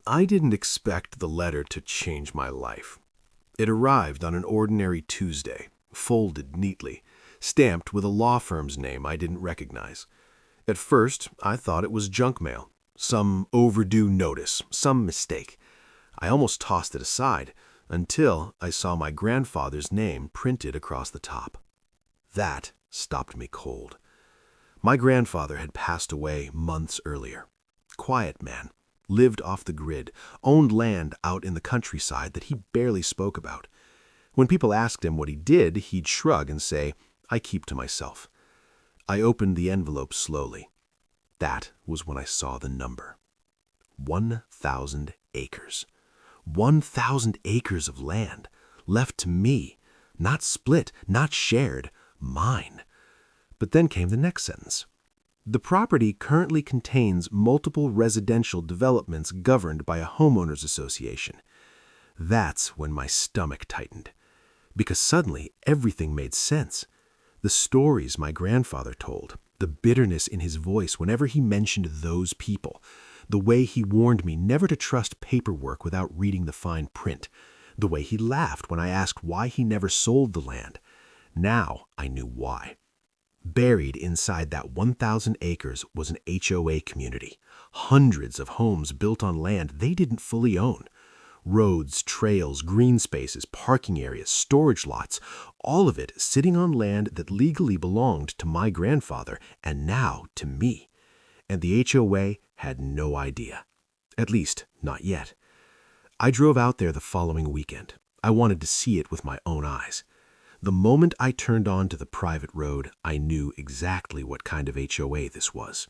I didn't expect the letter to change my life. It arrived on an ordinary Tuesday, folded neatly, stamped with a law firm's name I didn't recognize. At first, I thought it was junk mail, some overdue notice, some mistake. I almost tossed it aside until I saw my grandfather's name printed across the top. That stopped me cold. My grandfather had passed away months earlier. Quiet man, lived off the grid, owned land out in the countryside that he barely spoke about. When people asked him what he did, he'd shrug and say, "I keep to myself." I opened the envelope slowly. That was when I saw the number. 1,000 acres. 1,000 acres of land, left to me, not split, not shared, mine. But then came the next sentence. The property currently contains multiple residential developments governed by a homeowners association. That's when my stomach tightened, because suddenly everything made sense. The stories my grandfather told, the bitterness in his voice whenever he mentioned those people, the way he warned me never to trust paperwork without reading the fine print, the way he laughed when I asked why he never sold the land. Now I knew why. Buried inside that 1,000 acres was an HOA community, hundreds of homes built on land they didn't fully own. Roads, trails, green spaces, parking areas, storage lots, all of it sitting on land that legally belonged to my grandfather and now to me. And the HOA had no idea. At least, not yet. I drove out there the following weekend. I wanted to see it with my own eyes. The moment I turned onto the private road, I knew exactly what kind of HOA this was.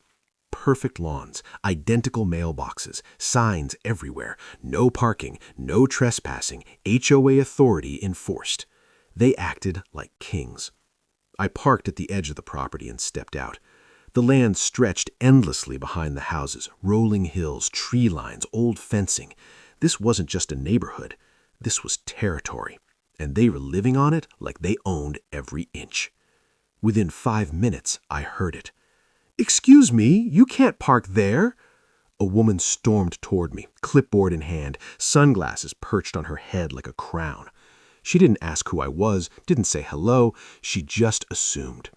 Perfect lawns, identical mailboxes, signs everywhere, no parking, no trespassing, HOA authority enforced. They acted like kings. I parked at the edge of the property and stepped out. The land stretched endlessly behind the houses, rolling hills, tree lines, old fencing. This wasn't just a neighborhood. This was territory, and they were living on it like they owned every inch. Within 5 minutes, I heard it. "Excuse me, you can't park there." A woman stormed toward me, clipboard in hand, sunglasses perched on her head like a crown. She didn't ask who I was, didn't say hello, she just assumed.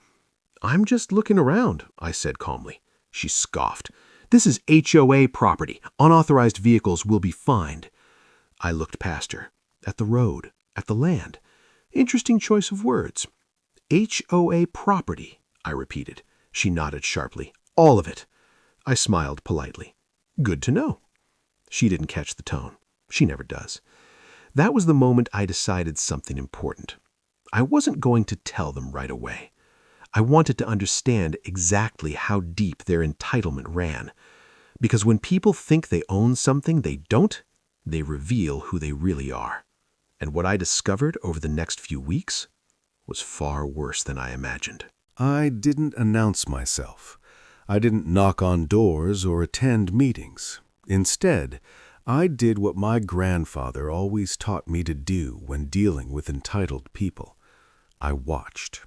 "I'm just looking around," I said calmly. She scoffed. "This is HOA property. Unauthorized vehicles will be fined." I looked past her, at the road, at the land. Interesting choice of words. HOA property, I repeated. She nodded sharply. "All of it." I smiled politely. "Good to know." She didn't catch the tone. She never does. That was the moment I decided something important. I wasn't going to tell them right away. I wanted to understand exactly how deep their entitlement ran. Because when people think they own something they don't, they reveal who they really are. And what I discovered over the next few weeks was far worse than I imagined. I didn't announce myself. I didn't knock on doors or attend meetings. Instead, I did what my grandfather always taught me to do when dealing with entitled people. I watched.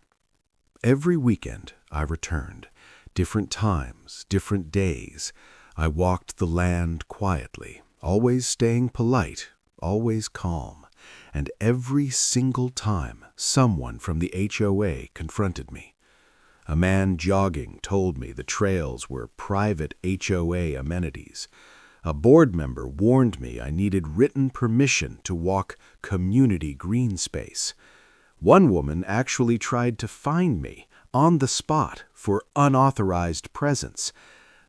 Every weekend I returned, different times, different days. I walked the land quietly, always staying polite, always calm. And every single time, someone from the HOA confronted me. A man jogging told me the trails were private HOA amenities. A board member warned me I needed written permission to walk community green space. One woman actually tried to fine me on the spot for unauthorized presence.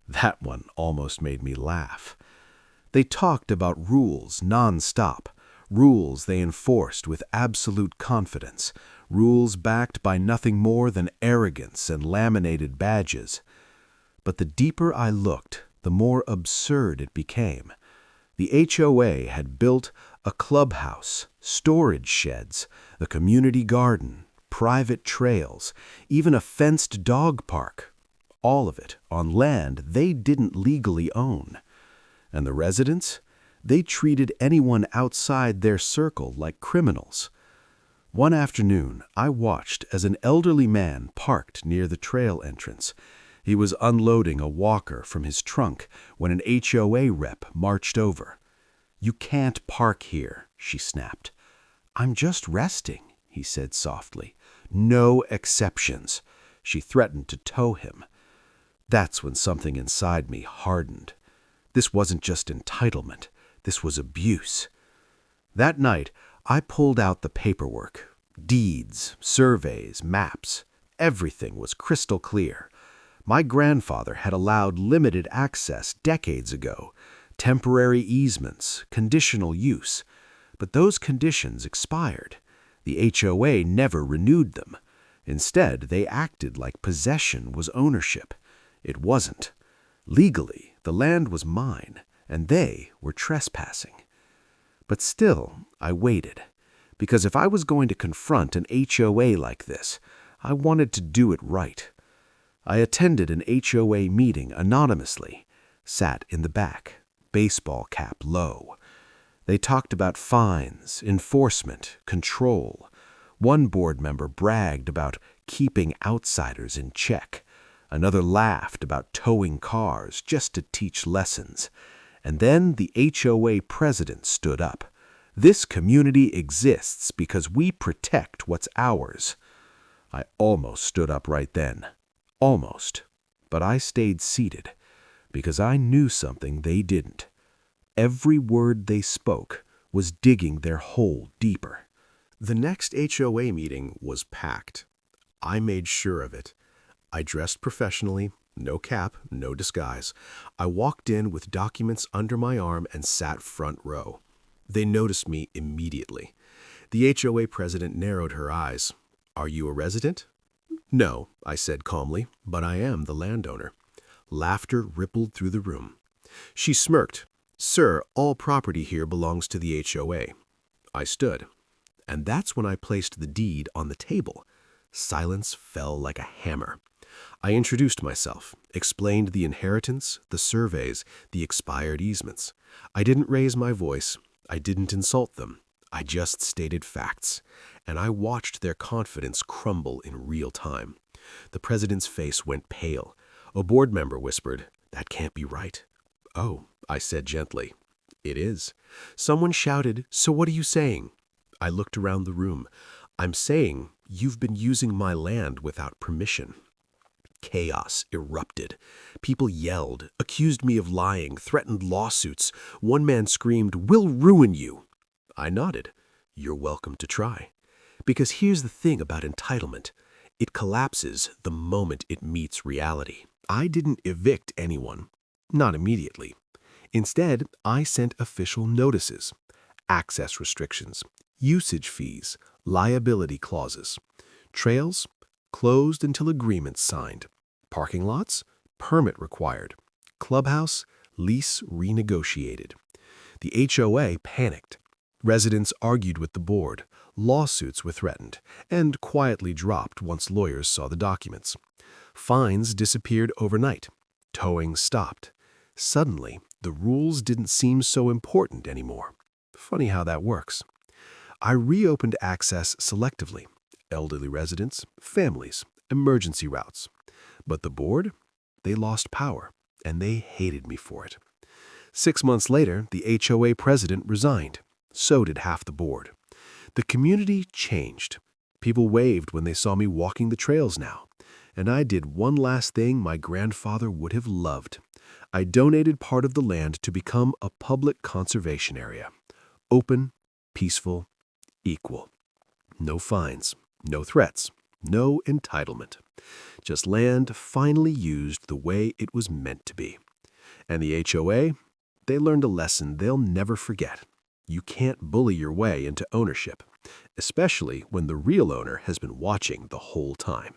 That one almost made me laugh. They talked about rules nonstop, rules they enforced with absolute confidence, rules backed by nothing more than arrogance and laminated badges. But the deeper I looked, the more absurd it became. The HOA had built a clubhouse, storage sheds, a community garden, private trails, even a fenced dog park. All of it on land they didn't legally own. And the residents? They treated anyone outside their circle like criminals. One afternoon, I watched as an elderly man parked near the trail entrance. He was unloading a walker from his trunk when an HOA rep marched over. "You can't park here," she snapped. "I'm just resting," he said softly. "No exceptions." She threatened to tow him. That's when something inside me hardened. This wasn't just entitlement. This was abuse. That night, I pulled out the paperwork. Deeds, surveys, maps. Everything was crystal clear. My grandfather had allowed limited access decades ago, temporary easements, conditional use. But those conditions expired. The HOA never renewed them. Instead, they acted like possession was ownership. It wasn't. Legally, the land was mine, and they were trespassing. But still, I waited, because if I was going to confront an HOA like this, I wanted to do it right. I attended an HOA meeting anonymously, sat in the back, baseball cap low. They talked about fines, enforcement, control. One board member bragged about keeping outsiders in check. Another laughed about towing cars just to teach lessons. And then the HOA president stood up. "This community exists because we protect what's ours." I almost stood up right then. Almost. But I stayed seated because I knew something they didn't. Every word they spoke was digging their hole deeper. The next HOA meeting was packed. I made sure of it. I dressed professionally, no cap, no disguise. I walked in with documents under my arm and sat front row. They noticed me immediately. The HOA president narrowed her eyes. "Are you a resident?" "No," I said calmly, "but I am the landowner." Laughter rippled through the room. She smirked. "Sir, all property here belongs to the HOA." I stood. And that's when I placed the deed on the table. Silence fell like a hammer. I introduced myself, explained the inheritance, the surveys, the expired easements. I didn't raise my voice. I didn't insult them. I just stated facts. And I watched their confidence crumble in real time. The president's face went pale. A board member whispered, "That can't be right." "Oh," I said gently. "It is." Someone shouted, "So what are you saying?" I looked around the room. "I'm saying you've been using my land without permission." Chaos erupted. People yelled, accused me of lying, threatened lawsuits. One man screamed, "We'll ruin you." I nodded. "You're welcome to try." Because here's the thing about entitlement. It collapses the moment it meets reality. I didn't evict anyone. Not immediately. Instead, I sent official notices, access restrictions, usage fees, liability clauses. Trails, closed until agreements signed. Parking lots, permit required. Clubhouse, lease renegotiated. The HOA panicked. Residents argued with the board. Lawsuits were threatened and quietly dropped once lawyers saw the documents. Fines disappeared overnight. Towing stopped. Suddenly, the rules didn't seem so important anymore. Funny how that works. I reopened access selectively. Elderly residents, families, emergency routes. But the board? They lost power, and they hated me for it. 6 months later, the HOA president resigned. So did half the board. The community changed. People waved when they saw me walking the trails now. And I did one last thing my grandfather would have loved. I donated part of the land to become a public conservation area. Open, peaceful, equal. No fines, no threats, no entitlement. Just land finally used the way it was meant to be. And the HOA, they learned a lesson they'll never forget. You can't bully your way into ownership, especially when the real owner has been watching the whole time.